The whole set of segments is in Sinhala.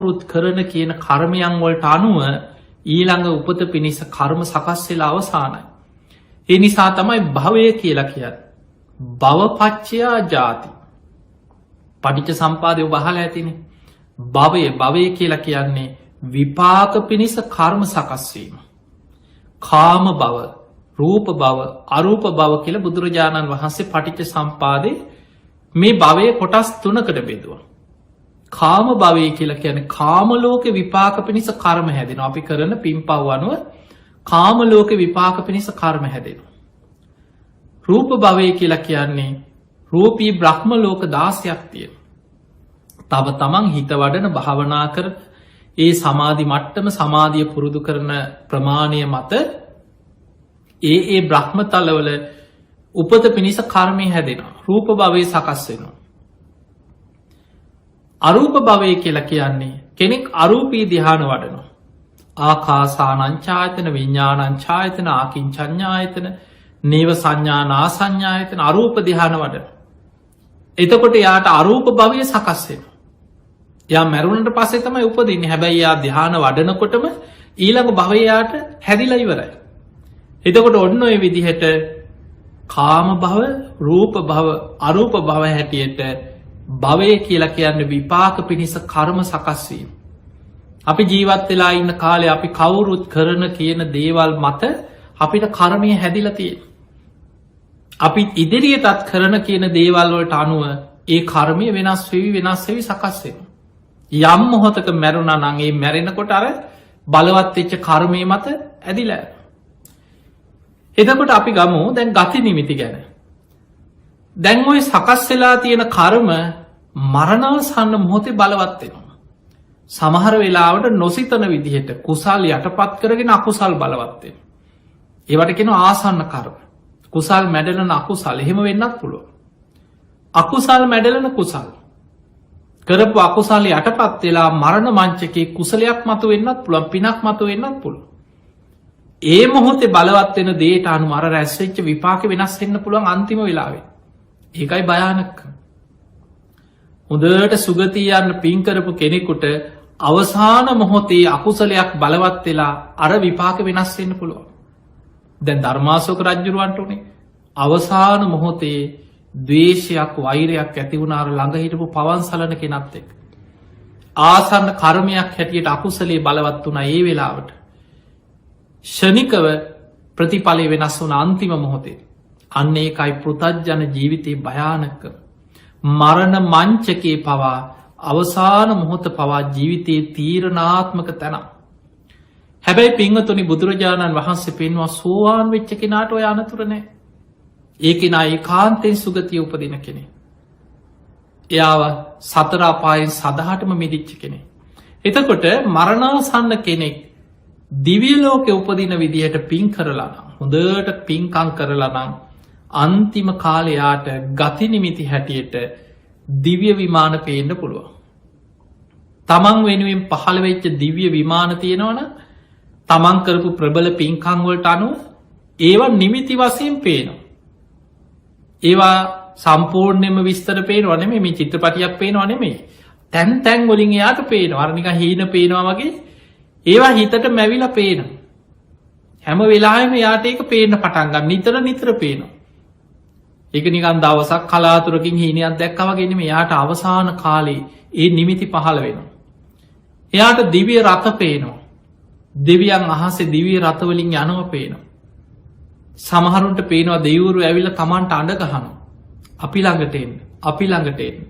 කවුරුත් කරන කියන කර්මයන් වලට අනුව ඊළඟ උපත පිණිස කර්ම සකස් වෙලා අවසానයි. ඒ නිසා තමයි භවය කියලා කියන්නේ. භවපච්චයා ජාති. පටිච්ච සම්පදාය ඔබ අහලා ඇතිනේ. භවය කියලා කියන්නේ විපාක පිණිස කර්ම සකස් වීම. කාම භව, රූප භව, අරූප භව කියලා බුදුරජාණන් වහන්සේ පටිච්ච සම්පදායේ මේ භවයේ කොටස් 3කට බෙදුවා. කාම භවය කියලා කියන්නේ කාම ලෝකේ විපාක පිණිස කර්ම හැදෙනවා. අපි කරන පින්පව් අනුව කාම ලෝකේ විපාක පිණිස කර්ම හැදෙනවා. රූප භවය කියලා කියන්නේ රූපී බ්‍රහ්ම ලෝක 16ක් තියෙනවා. තව තමන් හිත වඩන භාවනා කර ඒ සමාධි මට්ටම සමාධිය පුරුදු කරන ප්‍රමාණය මත ඒ බ්‍රහ්මතලවල උපත පිණිස කර්මය හැදෙනවා. රූප භවයේ සකස් වෙනවා. අරූප භවය කියලා කියන්නේ කෙනෙක් අරූපී ධ්‍යාන වඩනවා. ආකාසානංචායතන, විඤ්ඤාණංචායතන, ආකින්චඤ්ඤායතන, නේව සංඥානා සංඥායතන අරූප ධ්‍යාන වඩනවා. එතකොට යාට අරූප භවය සකස් වෙනවා. යා මැරුණට පස්සේ තමයි උපදින්නේ. හැබැයි යා ධ්‍යාන වඩනකොටම ඊළඟ භවයට හැදිලා ඉවරයි. එතකොට ඔන්න ඔය විදිහට කාම භව, රූප භව, අරූප භව හැටියට භවය කියලා කියන්නේ විපාක පිණිස කර්ම සකස් වීම. අපි ජීවත් වෙලා ඉන්න කාලේ අපි කවුරුත් කරන කියන දේවල් මත අපිට කර්මය හැදිලා තියෙනවා. අපි ඉදිරියටත් කරන කියන දේවල් වලට අනුව ඒ කර්මය වෙනස් වෙවි සකස් වෙනවා. යම් මොහොතක මැරුණා නම් ඒ මැරෙනකොට අර බලවත් වෙච්ච කර්මය මත ඇදිලා යනවා. එතකොට අපි ගමු දැන් ගති නිමිති ගැන. දැන් ওই සකස් වෙලා තියෙන කර්ම මරණාසන්න මොහොතේ බලවත් වෙනවා. සමහර වෙලාවට නොසිතන විදිහට කුසල් යටපත් කරගෙන අකුසල් බලවත් වෙනවා. ඒවට කියනවා ආසන්න කර්ම. කුසල් මැඩලන අකුසල් එහෙම වෙන්නත් පුළුවන්. අකුසල් මැඩලන කුසල්. කරපු අකුසල් යටපත් වෙලා මරණ මංචකේ කුසලයක් මතුවෙන්නත් පුළුවන්, පිනක් මතුවෙන්නත් පුළුවන්. ඒ මොහොතේ බලවත් වෙන දේට අනුව අර රැස් වෙච්ච විපාක වෙනස් වෙන්න පුළුවන් අන්තිම වෙලාවේ. ඒකයි භයානකම. හොඳට සුගතිය යන්න පින් කරපු කෙනෙකුට අවසාන මොහොතේ අකුසලයක් බලවත් වෙලා අර විපාක වෙනස් වෙන්න පුළුවන්. දැන් ධර්මාශෝක රජුරවන්ට උනේ අවසාන මොහොතේ ද්වේෂයක්, වෛරයක් ඇති වුණ අර ළඟ හිටපු පවන් සලන කෙනත් එක්ක. ආසන්න කර්මයක් හැටියට අකුසලයේ බලවත් වුණා ඒ වෙලාවට. ෂණිකව ප්‍රතිඵලය වෙනස් වුණ අන්තිම මොහොතේ. අන්න ඒකයි පෘථග්ජන ජීවිතේ භයානකම. මරණ මංචකේ පවා අවසාන මොහොත පවා ජීවිතයේ තීරණාත්මක තැන. හැබැයි පින්වතුනි බුදුරජාණන් වහන්සේ පෙන්වුවා සෝවාන් වෙච්ච කෙනාට ඔය අනතුර නැහැ. ඒ කෙනා ඒකාන්තයෙන් සුගතිය උපදින කෙනෙක්. එයාව සතර අපායන් සදහටම මිදිච්ච කෙනෙක්. එතකොට මරණාසන්න කෙනෙක් දිව්‍ය ලෝකේ උපදින විදිහට පින් කරලා නම්, හොඳට පින්කම් කරලා නම් අන්තිම කාලයට ගති නිමිති හැටියට දිව්‍ය විමාන පේන්න පුළුවන්. තමන් වෙනුවෙන් පහළ වෙච්ච දිව්‍ය විමාන තියෙනවනම් තමන් කරපු ප්‍රබල පින්කම් වලට අනුව ඒවා නිමිති වශයෙන් පේනවා. ඒවා සම්පූර්ණයෙන්ම විස්තර පේනවා නෙමෙයි, මේ චිත්‍රපටියක් පේනවා නෙමෙයි. තැන් තැන් වලින් එයාට පේනවා. අර නිකන් හීන පේනවා වගේ ඒවා හිතට මැවිලා පේනවා. හැම වෙලාවෙම එයාට ඒක පේන්න පටන් ගන්න. නිතර පේනවා. ඒක නිකන් දවසක් කලාතුරකින් හීනයක් දැක්කා වගේ නෙමෙයි. එයාට අවසාන කාලේ ඒ නිමිති පහළ වෙනවා. එයාට දිව්‍ය රථ පේනවා. දෙවියන් අහසේ දිව්‍ය රථ වලින් යනවා පේනවා. සමහරුන්ට පේනවා දෙවිවරු ඇවිල්ලා Tamanට අඬ ගහනවා. අපි ළඟට එන්න. අපි ළඟට එන්න.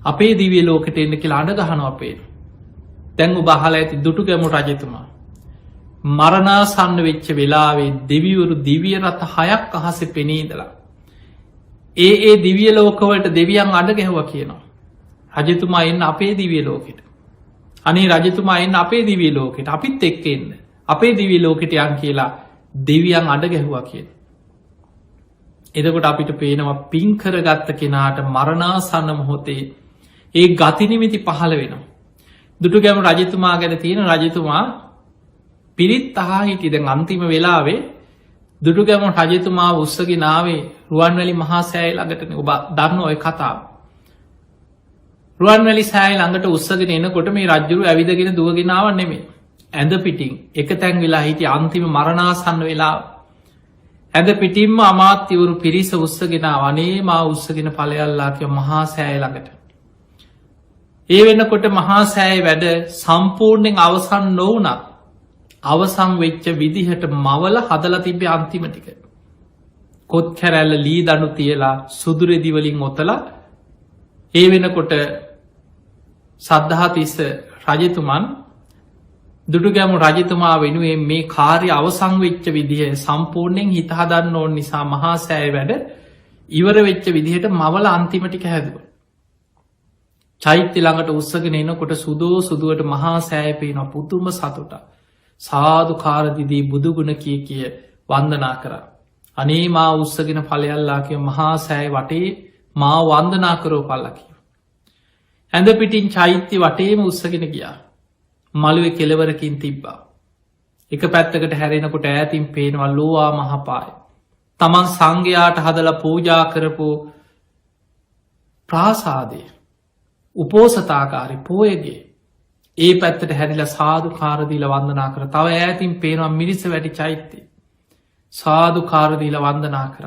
අපේ දිව්‍ය ලෝකෙට එන්න කියලා අඬ ගහනවා පේනවා. දැන් ඔබ අහලා ඇති දුටුගැමුණු රජතුමා මරණාසන්න වෙච්ච වෙලාවේ දෙවිවරු දිව්‍ය රථ 6ක් අහසේ පෙනී ඉඳලා ඒ දිව්‍ය ලෝකවලට දෙවියන් අඬ ගැහුවා කියනවා. රජතුමා එන්න අපේ දිව්‍ය ලෝකෙට. අනේ රජතුමා එන්න අපේ දිව්‍ය ලෝකෙට. අපිත් එක්ක එන්න. අපේ දිව්‍ය ලෝකෙට යන් කියලා දෙවියන් අඬ ගැහුවා කියනවා. එතකොට අපිට පේනවා පින් කරගත්ත කෙනාට මරණාසන්න මොහොතේ ඒ ගති නිමිති පහළ වෙනවා. දුටුගැමුණු රජතුමා ගැන තියෙන රජතුමා පිරිත් අහා හිටියේ. දැන් අන්තිම වෙලාවේ දුටුගැමුණු රජතුමා උස්සගෙන ආවේ රුවන්වැලි මහා සෑය ළඟටනේ. ඔබ දන්න ඔය කතාව. රුවන්වැලි සෑය ළඟට උස්සගෙන එනකොට මේ රජ්ජුරු ඇවිදගෙන දුවගෙන ආව නෙමෙයි. ඇඳ පිටින් එක තැන් වෙලා හිටිය අන්තිම මරණාසන්න වෙලා ඇඳ පිටින්ම අමාත්‍යවරු පිරිස උස්සගෙන වනේ මා උස්සගෙන ඵලයල්ලා කිය මහා සෑය ළඟට. ඒ වෙනකොට මහා සෑය වැඩ සම්පූර්ණයෙන් අවසන් නොවුණත් අවසන් වෙච්ච විදිහට මවල හදලා තිබ්බේ අන්තිම ටික. කොත් කැරැල්ල ලී දනු තියලා සුදුරෙදි වලින් ඔතලා ඒ වෙනකොට සද්ධාතිස්ස රජතුමන් දුටුගැමු රජතුමා වෙනුවෙන් මේ කාර්ය අවසන් වෙච්ච විදිහ සම්පූර්ණයෙන් හිත හදන්න ඕන නිසා මහා සෑය වැඩ ඉවර වෙච්ච විදිහට මවල අන්තිම ටික හැදුවා. චෛත්‍ය ළඟට උස්සගෙන එනකොට සුදෝ සුදුවට මහා සෑය පේන පුදුම සතුට සාදුකාර දිදී බුදුගුණ කිය වන්දනා කරා. අනේ මා උස්සගෙන ඵලයල්ලා කිය මහා සෑය වටේ මා වන්දනා කරෝ පල්ලා කිය. ඇඳ පිටින් චෛත්‍ය වටේම උස්සගෙන ගියා. මළුවේ කෙළවරකින් තිබ්බා. එක පැත්තකට හැරෙනකොට ඈතින් පේනවා ලෝවා මහපාය. තමන් සංඝයාට හදලා පූජා කරපු ප්‍රාසාදය උපෝසථාකාරය පෝයගේ ඒ පැත්තට හැරිලා සාදුකාරදීල වන්දනා කර. තව ඈතින් පේනවා මිරිස වැටි චෛත්‍යය සාදුකාරදීල වන්දනා කර.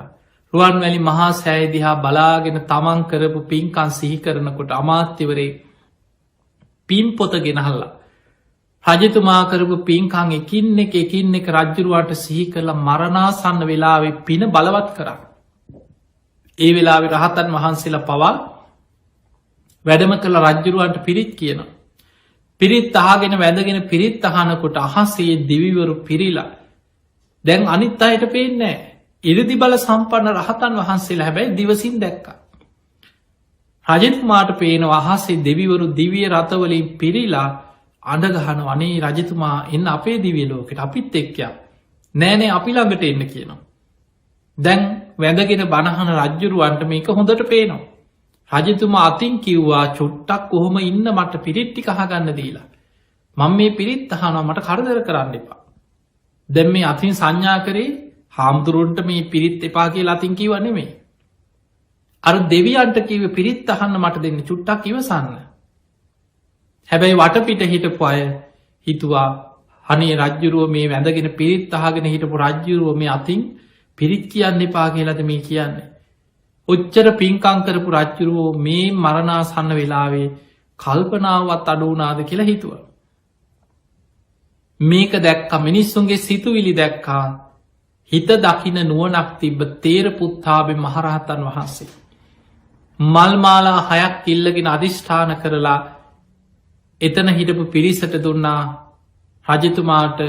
රුවන්වැලි මහා සෑය දිහා බලාගෙන තමන් කරපු පින්කන් සිහි කරනකොට අමාත්‍යවරේ පින් පොත ගෙනහල්ලා රජතුමා කරපු පින්කං එකින් එක රජ්ජුරුවට සිහි කරලා මරණාසන්න වෙලාවෙ පින බලවත් කරා. ඒ වෙලාවෙ රහතන් වහන්සේලා පවා වැඩම කළ රජ්ජුරුවන්ට පිරිත් කියන. පිරිත් අහගෙන වැදගෙන පිරිත් අහනකොට අහසේ දෙවිවරු පිරිලා දැන් අනිත් අයට පේන්නේ ඉරදි බල සම්පන්න රහතන් වහන්සේලා හැබැයි දිවසින් දැක්ක. රජතුමාට පේන අහසේ දෙවිවරු දිවිය රථවලින් පිරිලා අඩගහන වනේ රජතුමා එන්න අපේ දිවිය ලෝකට අපිත් එක්කයා නෑනේ අපි ළඟට එන්න කියනවා. දැන් වැදගෙන බණහන රජ්ජුරුවන්ට මේක හොඳට පේනවා. රජතුමා අතින් කිව්වා චුට්ටක් කොහොම ඉන්න මට පිරිට්ටි කහගන්න දීලා. මං මේ පිරිත් අහනවා මට කරදර කරන්න එපා. දැන් මේ අතින් සංඥා කරේ හාමුදුරුවන්ට මේ පිරිත් එපා කියලා අතින් කිව්ව නෙමෙයි. අර දෙවියන්ට කිව්වේ පිරිත් අහන්න මට දෙන්න චුට්ටක් ඉවසන්න. හැබැයි වටපිට හිටපු අය හිතුවා අනේ රජ්ජුරුව මේ වැඳගෙන පිරිත් අහගෙන හිටපු රජ්ජුරුව මේ අතින් පිරිත් කියන්න එපා කියලාද මේ කියන්නේ. ඔච්චර පින්කං කරපු රජ්ජුරුවෝ මේ මරණාසන්න වෙලාවේ කල්පනාවත් අඩුනාද කියලා හිතුව. මේක දැක්ක මිනිස්සුන්ගේ සිතුවිලි දැක්කා හිත දකින නුවණක් තිබ්බ තේර පුත්තාබේ මහරහතන් වහන්සේ. මල්මාලා 6ක් ඉල්ලගෙන අධිෂ්ඨාන කරලා එතන හිටපු පිරිසට දුන්නා රජතුමාට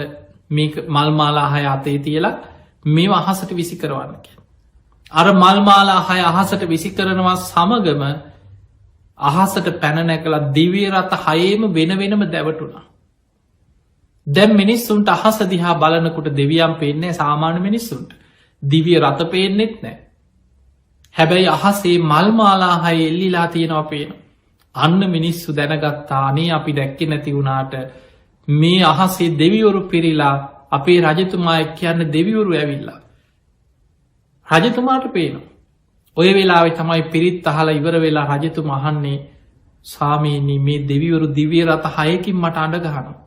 මේ මල්මාලා 6 අතේ තියලා මේ අහසට විසි කරවන්න කියලා. අර මල්මාලා 6 අහසට විසි කරනවා සමගම අහසට පැන නැකලා දිව්‍ය රථ 6ම වෙන වෙනම දැවටුණා. දැන් මිනිස්සුන්ට අහස දිහා බලනකොට දෙවියන් පේන්නේ සාමාන්‍ය මිනිස්සුන්ට. දිව්‍ය රථ පේන්නෙත් නැහැ. හැබැයි අහසේ මල්මාලා 6 එල්ලිලා තියෙනවා පේනවා. අන්න මිනිස්සු දැනගත්තා අනේ අපි දැක්කේ නැති වුණාට මේ අහසේ දෙවිවරු පිරිලා අපේ රජතුමා කියන්න දෙවිවරු ඇවිල්ලා. රජතුමාට පේනවා. ඔය වෙලාවෙ තමයි පිරිත් අහලා ඉවර වෙලා රජතුමා අහන්නේ ස්වාමීනි මේ දෙවිවරු දිව්‍ය රථ 6කින් මට අඬ ගහනවා.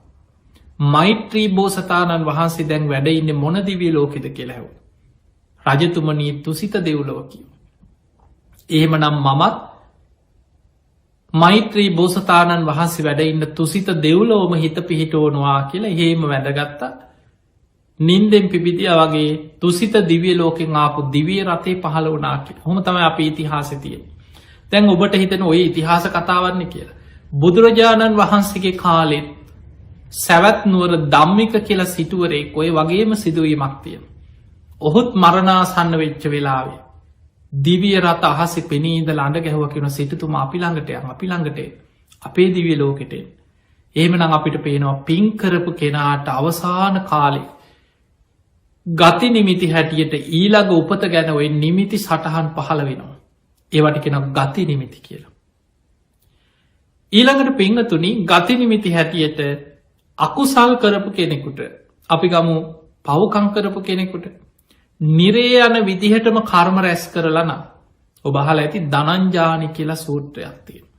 මෛත්‍රී බෝසතාණන් වහන්සේ දැන් වැඩ ඉන්නේ මොන දිව්‍ය ලෝකෙද කියලා ඇහුවා. රජතුමනි තුසිත දෙව්ලොව කිව්වා. එහෙමනම් මමත් මෛත්‍රී බෝසතාණන් වහන්සේ වැඩ ඉන්න තුසිත දෙව්ලොවම හිත පිහිටවනවා කියලා එහෙම වැඳගත්තා. නින්දෙන් පිබිදියා වගේ තුසිත දිව්‍ය ලෝකෙන් ආපු දිව්‍ය රථේ පහළ වුණා කියලා. ඔහොම තමයි අපේ ඉතිහාසෙ තියෙන්නේ. දැන් ඔබට හිතෙන ওই ඉතිහාස කතාවන්නේ කියලා. බුදුරජාණන් වහන්සේගේ කාලෙත් සවැත් නුවර ධම්මික කියලා සිටුවරෙක් ඔය වගේම සිදුවීමක් තියෙනවා. ඔහුත් මරණාසන්න වෙච්ච වෙලාවේ දිව්‍ය රථ අහසේ පෙනී ඉඳලා අඬ ගැහුවා කියන සිටුතුමා අපි ළඟට යන්න අපි ළඟට අපේ දිව්‍ය ලෝකෙට. එහෙමනම් අපිට පේනවා පින් කරපු කෙනාට අවසාන කාලේ ගති නිමිති හැටියට ඊළඟ උපත ගැන ඔය නිමිති සටහන් පහළ වෙනවා. ඒවට කියනවා ගති නිමිති කියලා. ඊළඟට පින්වතුනි ගති නිමිති හැටියට අකුසල් කරපු කෙනෙකුට අපි ගමු පව්කම් කරපු කෙනෙකුට නිරේ යන විදිහටම කර්ම රැස් කරලා නම් ඔබ අහලා ඇති ධනංජානි කියලා සූත්‍රයක් තියෙනවා.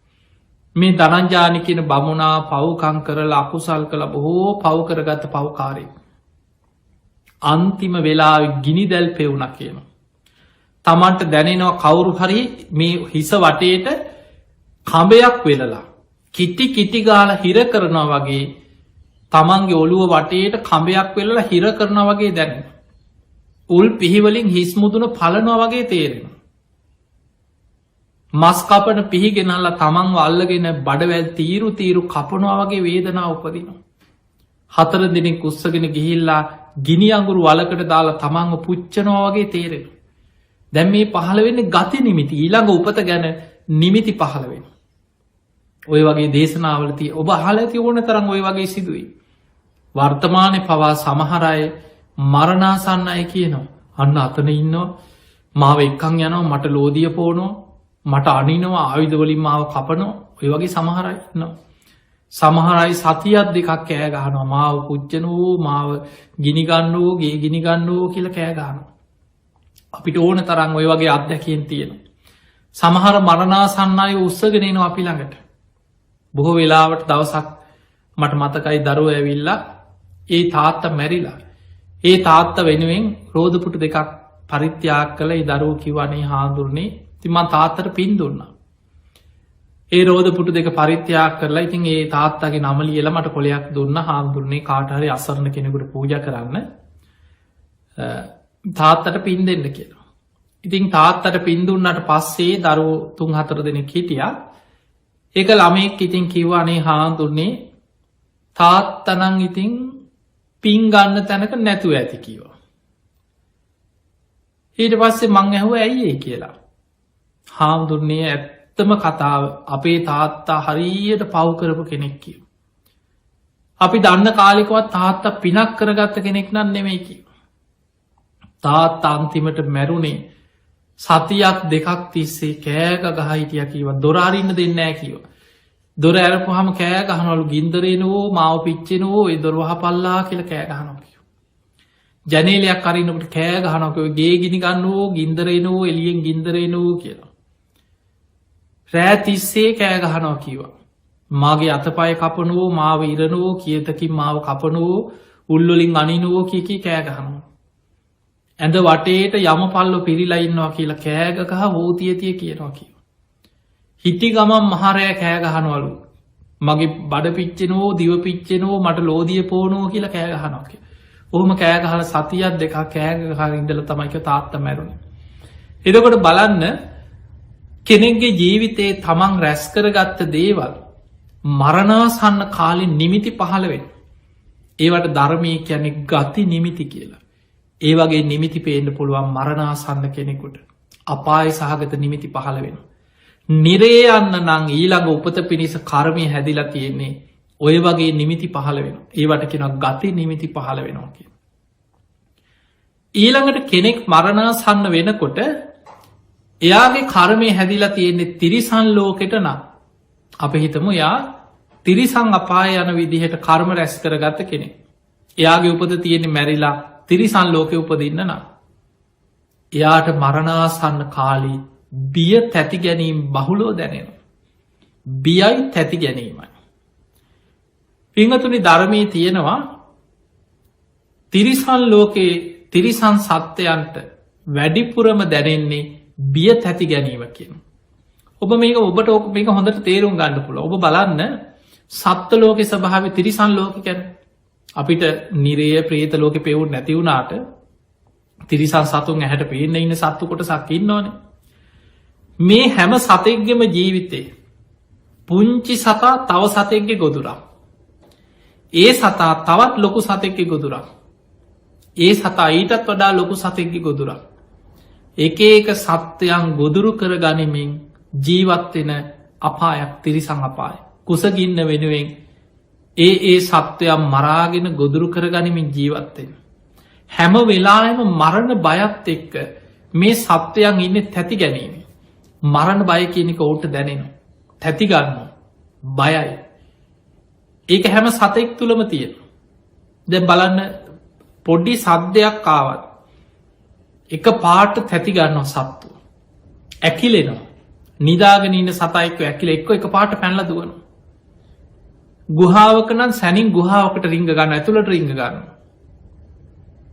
මේ ධනංජානි කියන බමුණා පව්කම් කරලා අකුසල් කළ බොහෝ පව් කරගත්ත පව්කාරයෙක්. අන්තිම වෙලාවෙ ගිනි දැල් පෙවුණ කියනවා. තමන්ට දැනෙනවා කවුරු හරි මේ හිස වටේට කඹයක් වෙලලා කිටි කිටි ගාල හිර කරනවා වගේ තමන්ගේ ඔළුව වටේට කඹයක් වෙලලා හිර කරනවා වගේ දැනෙන. උල් පිහිවලින් හිස්මුදුන පලනවා වගේ තේරෙන. මස් කපන පිහිගෙනල්ලා තමන් අල්ලගෙන බඩවැල් තීරු තීරු කපනවා වගේ වේදනා උපදිනවා. 4 දිනක් උස්සගෙන ගිහිල්ලා ගිනි අඟුරු වලකට දාලා තමන්ව පුච්චනවා වගේ තේරෙන. දැන් මේ පහළ වෙන්නේ ගති නිමිති ඊළඟ උපත ගැන නිමිති පහළ වෙන. ඔය වගේ දේශනාවල තිය ඔබ අහලා ඇති ඕන තරම් ඔය වගේ සිදුවී. වර්තමානයේ පවා සමහර අය මරණාසන්න අය කියනවා. අන්න අතන ඉන්නවා මාව එක්කන් යනවා මට ලෝදිය පොවනවා මට අනිනවා ආයුධ වලින් මාව කපනවා ඔය වගේ සමහර අය ඉන්නවා. සමහර අය සතියක් දෙකක් කෑ ගහනවා මාව පුච්චනෝ මාව ගිනි ගන්නෝ ගේ ගිනි ගන්නෝ කියලා කෑ ගහනවා. අපිට ඕන තරම් ඔය වගේ අත්දැකීම් තියෙනවා. සමහර මරණාසන්න අය උස්සගෙන එනවා අපි ළඟට. බොහෝ වෙලාවට දවසක් මට මතකයි දරුවෝ ඇවිල්ලා ඒ තාත්තා මැරිලා. ඒ තාත්තා වෙනුවෙන් රෝදපුටු දෙකක් පරිත්‍යාග කළ ඒ දරුවෝ කිව්වනේ හාමුදුරනේ ඉතින් මං තාත්තට පින් දුන්නා. ඒ රෝදපුටු දෙක පරිත්‍යාග කරලා ඉතින් ඒ තාත්තගේ නම ලියලා මට කොලයක් දුන්නා හාමුදුරනේ කාට හරි අසරණ කෙනෙකුට පූජා කරන්න තාත්තට පින් දෙන්න කියලා. ඉතින් තාත්තට පින් දුන්නාට පස්සේ දරුවෝ 3-4 දෙනෙක් හිටියා. ඒක ළමෙක් ඉතින් කිව්වා අනේ හාමුදුරනේ තාත්තනම් ඉතින් පින් ගන්න තැනක නැතුව ඇති කිව්වා. ඊට පස්සේ මං ඇහුවා ඇයි ඒ කියලා. හාමුදුරනේ ඇත්තම කතාව අපේ තාත්තා හරියට පව් කරපු කෙනෙක් කිව්වා. අපි දන්න කාලෙකවත් තාත්තා පිනක් කරගත්ත කෙනෙක් නම් නෙමෙයි කිව්වා. තාත්තා අන්තිමට මැරුණේ සතියක් දෙකක් තිස්සේ කෑග ගහ හිටියා කිව්වා. දොර අරින්න දෙන්නේ නැහැ කිව්වා. දොර ඇරපුවාම කෑ ගහනවලු ගින්දරේනෝ මාව පිච්චෙනෝ ඒ දොර වහපල්ලා කියලා කෑ ගහනවා කිව්වා. ජනේලයක් අරින්නකොට කෑ ගහනවා කිව්වා ගේ ගිනි ගන්නෝ ගින්දරේනෝ එළියෙන් ගින්දරේනෝ කියලා. රෑ තිස්සේ කෑ ගහනවා කිව්වා. මාගේ අතපය කපනෝ මාව ඉරනෝ කියතකින් මාව කපනෝ උල් වලින් අනිනෝ කී කී කෑ ගහනවා. ඇඳ වටේට යමපල්ලෝ පිරීලා ඉන්නවා කියලා කෑ ගහ හෝතියතිය කියනවා කිව්වා. හිටි ගමන් මහරෑ කෑ ගහනවලු මගේ බඩ පිච්චෙනෝ දිව පිච්චෙනෝ මට ලෝදිය පෝනෝ කියලා කෑ ගහනවා කියලා. ඔහොම කෑ ගහලා සතියක් දෙකක් කෑ ගහගෙන ඉඳලා තමයි තාත්තා මැරුණේ. එතකොට බලන්න කෙනෙක්ගේ ජීවිතේ තමන් රැස් කරගත්ත දේවල් මරණාසන්න කාලේ නිමිති පහළ වෙනවා. ඒවට ධර්මයේ කියන්නේ ගති නිමිති කියලා. ඒ වගේ නිමිති පේන්න පුළුවන් මරණාසන්න කෙනෙකුට අපාය සහගත නිමිති පහළ වෙනවා. නිරේ යන්න නම් ඊළඟ උපත පිණිස කර්මය හැදිලා තියෙන්නේ ඔය වගේ නිමිති පහළ වෙනවා. ඒවට කියනවා ගති නිමිති පහළ වෙනවා කියන. ඊළඟට කෙනෙක් මරණාසන්න වෙනකොට එයාගේ කර්මය හැදිලා තියෙන්නේ තිරිසන් ලෝකෙට නම් අපි හිතමු එයා තිරිසන් අපාය යන විදිහට කර්ම රැස් කරගත්ත කෙනෙක්. එයාගේ උපත තියෙන්නේ මැරිලා තිරිසන් ලෝකෙ උපදින්න නම් එයාට මරණාසන්න කාලී බිය තැති ගැනීම බහුලෝ දැනෙනවා. බියයි තැති ගැනීමයි. පිංහතුනි ධර්මයේ තියෙනවා තිරිසන් ලෝකයේ තිරිසන් සත්‍යයන්ට වැඩිපුරම දැනෙන්නේ බිය තැති ගැනීම කියන. ඔබ මේක ඔබට ඕක මේක හොඳට තේරුම් ගන්න පුළුවන්. ඔබ බලන්න සත්ත්ව ලෝකේ ස්වභාවය තිරිසන් ලෝක කියන්නේ අපිට නිරය ප්‍රේත ලෝකෙ පෙවුන් නැති වුණාට තිරිසන් සතුන් ඇහැට පේන්න ඉන්න සත්තු කොටසක් ඉන්නවනේ. මේ හැම සතෙක්ගෙම ජීවිතේ පුංචි සතා තව සතෙක්ගේ ගොදුරක්. ඒ සතා තවත් ලොකු සතෙක්ගේ ගොදුරක්. ඒ සතා ඊටත් වඩා ලොකු සතෙක්ගේ ගොදුරක්. එක එක සත්වයන් ගොදුරු කර ගනිමින් ජීවත්වෙන අපායක් තිරිසං අපාය. කුසගින්න වෙනුවෙන් ඒ සත්වයන් මරාගෙන ගොදුරු කර ගනිමින් ජීවත්වෙන. හැම වෙලාම මරණ බයත් එක්ක මේ සත්වයන් ඉන්න තැති ගැනීම. මරණ බය කියනක ඔවුට දැනෙන. තැතිගන්න බයයි. ඒක හැම සතෙක් තුළම තියෙන. දැ බලන්න පොඩ්ඩි සද්ධයක් කාවත් එක පාට තැතිගන්නවා සත්තු. ඇකිලෙනවා. නිදාගෙන ඉන්න සතා එක්ක ඇකිල එක්ක එක පාට පැනලා දුවනවා. ගුහාවක නම් සැනින් ගුහාවකට රිංග ගන්න ඇතුළට රිංග ගන්න.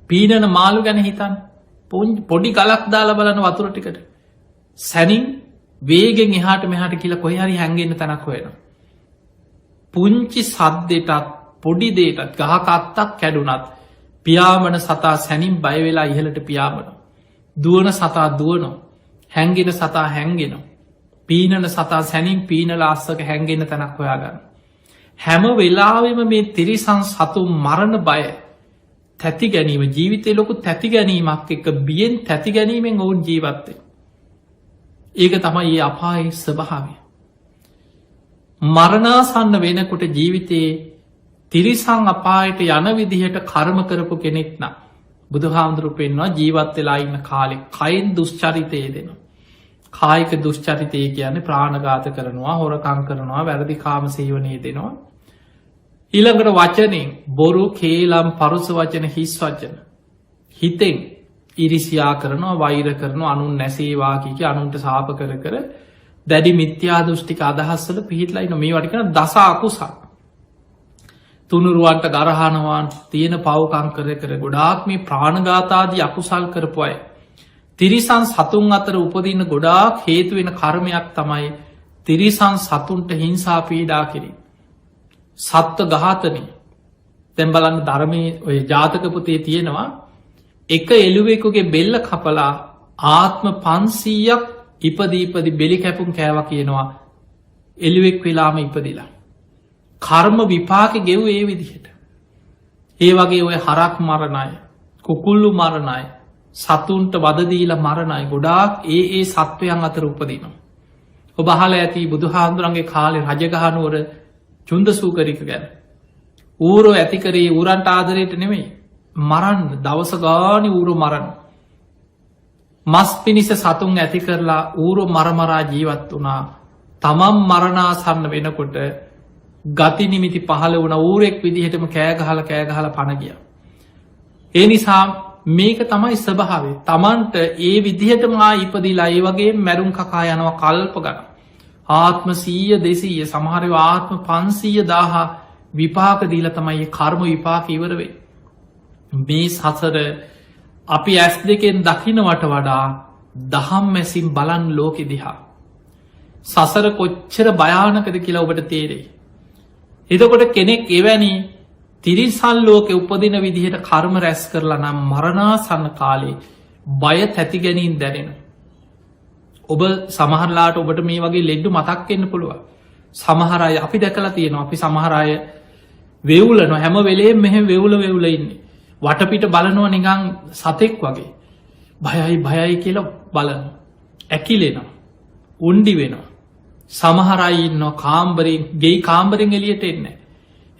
පීනන මාළු ගැන හිතන් පොඩි ගලක් දාලා බලන වතුර ටිකට සැනින් වේගෙන් එහාට මෙහාට කියලා කොහේ හරි හැංගෙන්න තැනක් හොයනවා. පුංචි සද්දෙටත් පොඩි දේටත් ගහක අත්තක් කැඩුනත් පියාඹන සතා සැනින් බය වෙලා ඉහළට පියාඹන. දුවන සතා දුවනවා. හැංගෙන සතා හැංගෙනවා. පීනන සතා සැනින් පීනලා අස්සක හැංගෙන තැනක් හොයාගන්න. හැම වෙලාවෙම මේ තිරිසන් සතු මරණ බය තැති ගැනීම ජීවිතය ලොකු තැති ගැනීමක් එක බියෙන් තැති ගැනීමෙන් ඔවුන් ජීවත්තේ. ඒක තමයි ඒ අපායේ ස්වභාවය. මරණාසන්න වෙනකොට ජීවිතයේ තිරිසං අපායට යන විදිහට කර්ම කරපු කෙනෙක් නම් බුදුහාමුදුරු පෙන්වා ජීවත් වෙලා ඉන්න කාලෙ කයින් දුෂ්චරිතය දෙනවා. කායික දුෂ්චරිතය කියන්නේ ප්‍රාණඝාත කරනවා, හොරකම් කරනවා, වැරදි කාම සේවනයේ දෙනවා. ඊළඟට වචනෙන් බොරු, කේලම්, පරුස වචන, හිස් වචන හිතෙන් ඉරිසියා කරනවා, වෛර කරනවා, අනුන් නැසේවා කිය අනුන්ට සාප කර කර දැඩි මිත්‍යා දෘෂ්ටික අදහස්වල පිහිටලා ඉන්න. මේවට කියන දස අකුසල්. තුනුරුවන්ට ගරහනවාන් තියෙන පවකම් කර කර ගොඩාක් මේ ප්‍රාණඝාතාදී අකුසල් කරපු අය. තිරිසන් සතුන් අතර උපදින්න ගොඩාක් හේතුවෙන කර්මයක් තමයි තිරිසන් සතුන්ට හිංසා පීඩා කිරීම. සත්ව ඝාතනය. දැන් බලන්න ධර්මයේ ඔය ජාතක පොතේ තියෙනවා එක එළුවෙකුගේ බෙල්ල කපලා ආත්ම 500ක් ඉපදීපදි බෙලි කැපුම් කෑවා කියනවා එළුවෙක් වෙලාම ඉපදිලා. කර්ම විපාක ගෙව් ඒ විදිහට. ඒ වගේ ඔය හරක් මරණ අය, කුකුල්ලු මරණ අය, සතුන්ට වදදීල මරණ අය ගොඩාක් ඒ සත්වයන් අතර උපදිනවා. ඔබ අහලා ඇති බුදුහාමුදුරන්ගේ කාලේ රජගහනුවර චුන්දසූකරික ගැන. ඌරෝ ඇතිකරේ ඌරන්ට ආදරයට නෙමෙයි. මරන්න දවස ගානේ ඌරෝ මරන්න. මස් පිණිස සතුන් ඇති කරලා ඌරෝ මරමරා ජීවත් වුණා. තමන් මරණාසන්න වෙනකොට ගති නිමිති පහළ වුණ ඌරෙක් විදිහටම කෑගහල පණ ගියා. ඒ නිසා මේක තමයි ස්වභාවය. තමන්ට ඒ විදිහටම ඉපදිලා ඒ වගේ මැරුම් කකා යනවා කල්ප ගණන්. ආත්ම 100 200 සමහර ඒවා ආත්ම 500,000 විපාක දීලා තමයි කර්ම විපාක ඉවර වෙන්නේ. මේ සසර අපි ඇස් දෙකෙන් දකින්නවට වඩා දහම් මැසින් බලන් ලෝකෙ දිහා. සසර කොච්චර භයානකද කියලා ඔබට තේරෙයි. එතකොට කෙනෙක් එවැනි තිරිසන් ලෝකෙ උපදින විදිහට කර්ම රැස් කරලා නම් මරණාසන්න කාලේ බය තැති ගැනීම දැනෙන. ඔබ සමහරලාට ඔබට මේ වගේ ලෙඩ්ඩු මතක් වෙන්න පුළුවන්. සමහර අය අපි දැකලා තියෙනවා. අපි සමහර අය වෙවුලනවා හැම වෙලේම මෙහෙම වෙවුල ඉන්නේ. වටපිට බලනවා නිකන් සතෙක් වගේ. බයයි කියලා බලනවා. ඇකිලෙනවා. උණ්ඩි වෙනවා. සමහර අය ඉන්නවා කාමරෙන් ගෙයි කාමරෙන් එළියට එන්නේ.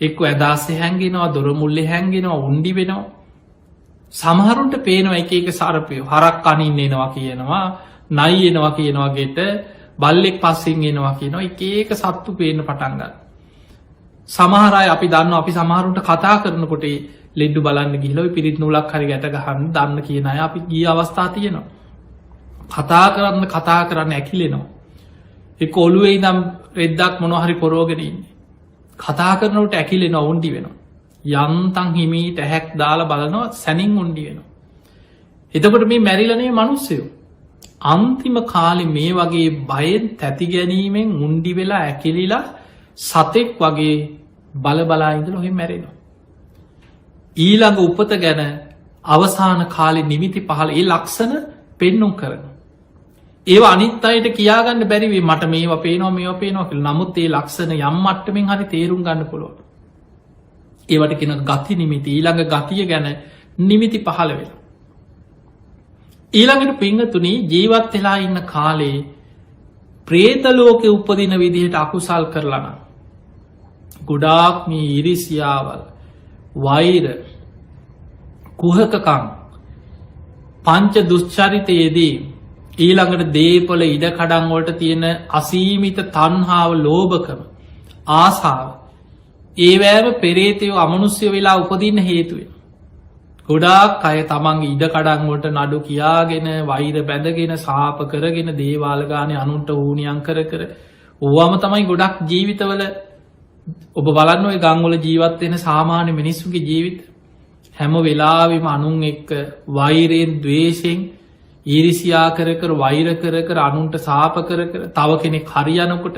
එක්ක ඇදාසේ හැංගෙනවා, දොර මුල්ලේ හැංගෙනවා, උණ්ඩි වෙනවා. සමහරුන්ට පේනවා එක එක සර්පය හරක් කනින්න එනවා කියනවා, නයි එනවා කියනවා ගෙට, බල්ලෙක් පස්සෙන් එනවා කියනවා. එක එක සත්තු පේන්න පටන් ගන්නවා. සමහර අය අපි දන්නවා අපි සමහරුන්ට කතා කරනකොට ලෙඩ්ඩු බලන්න ගිහලා ඔය පිරිත් නූලක් හරි ගැට ගහන්න දන්න කියන අය අපි ගිය අවස්ථා තියෙනවා. කතා කරන්න ඇකිලෙනවා. ඒ ඔළුවේ ඉඳන් රෙද්දක් මොනවා හරි පොරවගෙන ඉන්නේ. කතා කරනකොට ඇකිලෙනවා, උණ්ඩි වෙනවා. යන්තම් හිමීට ඇහැක් දාලා බලනවා සැනින් උණ්ඩි වෙනවා. එතකොට මේ මැරිලා නෙමෙයි මිනිස්සුયો. අන්තිම කාලේ මේ වගේ බයෙන් තැති ගැනීමෙන් උණ්ඩි වෙලා ඇකිලිලා සතෙක් වගේ බලා ඉඳලා ඔහෙ මැරෙනවා. ඊළඟ උපත ගැන අවසාන කාලේ නිමිති පහළ ඒ ලක්ෂණ පෙන්නුම් කරනවා. ඒවා අනිත් අයට කියාගන්න බැරි වෙයි මට මේවා පේනවා කියලා. නමුත් ඒ ලක්ෂණ යම් මට්ටමින් හරි තේරුම් ගන්න පුළුවන්. ඒවට කියන ගති නිමිති, ඊළඟ ගතිය ගැන නිමිති පහළ වෙනවා. ඊළඟට පින්වතුනි ජීවත් වෙලා ඉන්න කාලේ പ്രേත ලෝකේ උපදින විදිහට අකුසල් කරලා නම් ගොඩාක් මේ iriසියාවල්, වෛර, කුහකකම්, පංච දුෂ්චරිතයේදී ඊළඟට දේපොළ ඉඩකඩම් වලට තියෙන අසීමිත තණ්හාව, ලෝභකම, ආසාව ඒවැම පෙරේතයෝ අමනුෂ්‍ය වෙලා උපදින්න හේතු වෙනවා. ගොඩාක් අය තමන්ගේ ඉඩ කඩන්ගොට නඩු කියාගෙන වෛර බැඳගෙන සාප කරගෙන දේවාලගානය අනුන්ට ඌනියන් කර කර ඕවාම තමයි ගොඩක් ජීවිතවල ඔබ බලන්න ඔය ගංවල ජීවත්වෙන සාමාන්‍ය මිනිස්සුගේ ජීවිත හැම වෙලාවිම අනුන් එක්ක වෛරයෙන් දවේශයෙන් ඊරිසියා කර කර වෛර කර කර අනුන්ට සාප කර කර තව කෙනෙක් හරියනකොට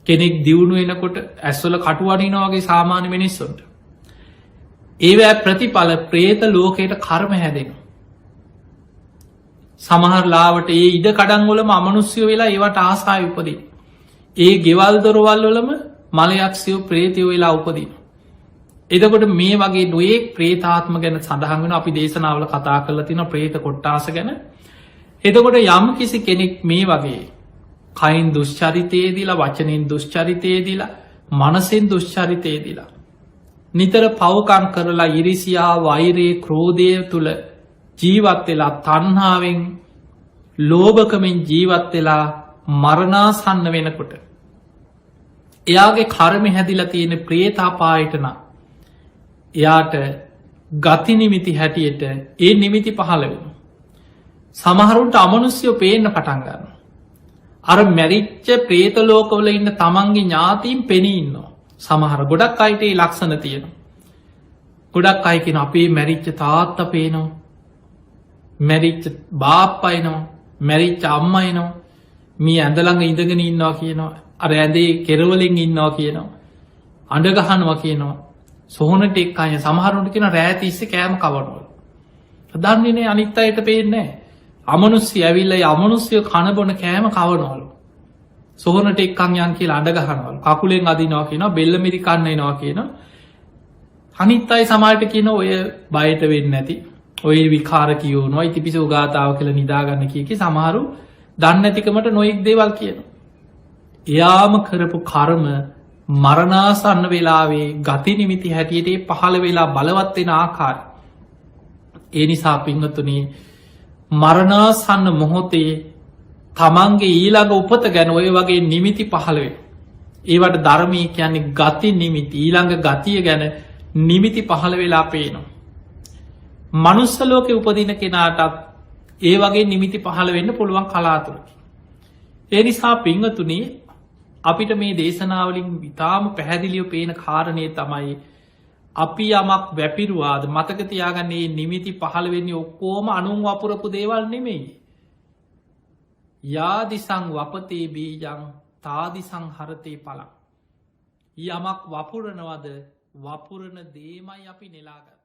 කෙනෙක් දියුණු වෙනකොට ඇස්වල කටුවනිනවාගේ සාමාන්‍ය මිනිස්සුන්ට ඒවැ ප්‍රතිඵල ප්‍රේත ලෝකයට කර්ම හැදෙන සමහරලාවට ඒ ඉඩ කඩංගොලම අමනුස්්‍යය වෙලා ඒවට ආසාය උපදී ඒ ගෙවල් දොරවල් වලම මලයක්ෂයෝ ප්‍රේතියෝ වෙලා උපදින එදකොට මේ වගේ නොයේ ප්‍රේතාත්ම ගැන සඳහන්ගෙන අපි දේශනාවල කතා කරලා තින ප්‍රේත කොට්ටාස ගැන එදකොට යම් කිසි කෙනෙක් මේ වගේ කයින් දුෂ්චරිතයේදිලා වචනින් දුෂ්චරිතයේදිලා මනසෙන් දුෂ්චරිතයේදිලා නිතර පවකන් කරලා ඉරිසියා වෛරයේ ක්‍රෝධය තුළ ජීවත්වෙලා තන්හාාවෙන් ලෝභකමින් ජීවත්වෙලා මරණාසන්න වෙනකොට එයාගේ කර්ම හැදිලා තියෙන ප්‍රේතාපායටන එයාට ගති නිමිති හැටියට ඒ නිමිති පහළ වෙන සමහරුන්ට අමනුස්්‍යයෝ පේන්න පටන්ගන්න අර මැරිච්ච ප්‍රේතලෝකවල ඉන්න තමන්ගේ ඥාතීන් පෙනීන්නවා සමහර ගොඩක් අයිට ඒ ලක්ෂණ තියෙන ගොඩක් අයකෙන අපේ මැරිච්ච තාත්ත පේනවා මැරිච්ච බාප්පයිනවා මැරිච්ච අම්මයිනවා මේ ඇඳළඟ ඉඳගෙන ඉන්නවා කියනවා අර ඇදේ කෙරවලින් ඉන්නවා කියනවා අඩගහනවා කියනවා සොහනට එක් අය සමහරුන්ට කියෙන රෑතිස්ස කෑම කවනවල දන්නේනේ අනිත් අයට පේන්නේ අමනුස්්‍ය ඇවිල්ල අමනුස්්‍යය කණබොන කෑම කවනවලු සොහනට එක්කං යන් කියලා අඩගහනවල් කකුලෙන් අදිනවා කියන බෙල්ලමිරි කන්න නවා කියන අනිත් අයි සමාට කියන ඔය බයට වෙන්න ඇති ඔය විකාර කියවනවා ඉතිපිස උගාතාව කළ නිදාගන්න කියකි සමහරු දන්න ඇතිකමට නොයෙක් දේවල් කියන එයාම කරපු කර්ම මරණාසන්න වෙලාවේ ගති නිමිති හැටියට පහළ වෙලා බලවත්වෙන ආකාර ඒ නිසා පිංහතුනේ මරණාසන්න මොහොතේ තමන්ගේ ඊළඟ උපත ගැන ඔය වගේ නිමිති පහළවේ ඒවට ධර්මී කියන්නේ ගති නිමිති ඊළඟ ගතිය ගැන නිමිති පහළ වෙලා පේනවා මනුස්සලෝක උපදින කෙනාටත් ඒ වගේ නිමිති පහළ වෙන්න පුළුවන් කලාතුරකි ඒ නිසා පිංහතුනේ අපිට මේ දේශනාවලින් ඉතාම පැහැදිලියෝ පේන කාරණය තමයි අපි යමක් වැපිරුවාද මතකතියාගන්නේ නිමිති පහළ වෙන්නේ ඔක්කෝම අනුන් වපුරපු දේවල් නෙමෙයි යාදිසං වපතේ බීජං තාදිසං හරතේ පලක් යමක් වපුරනවද වපුරණ දේමයි අපි නෙලාගත්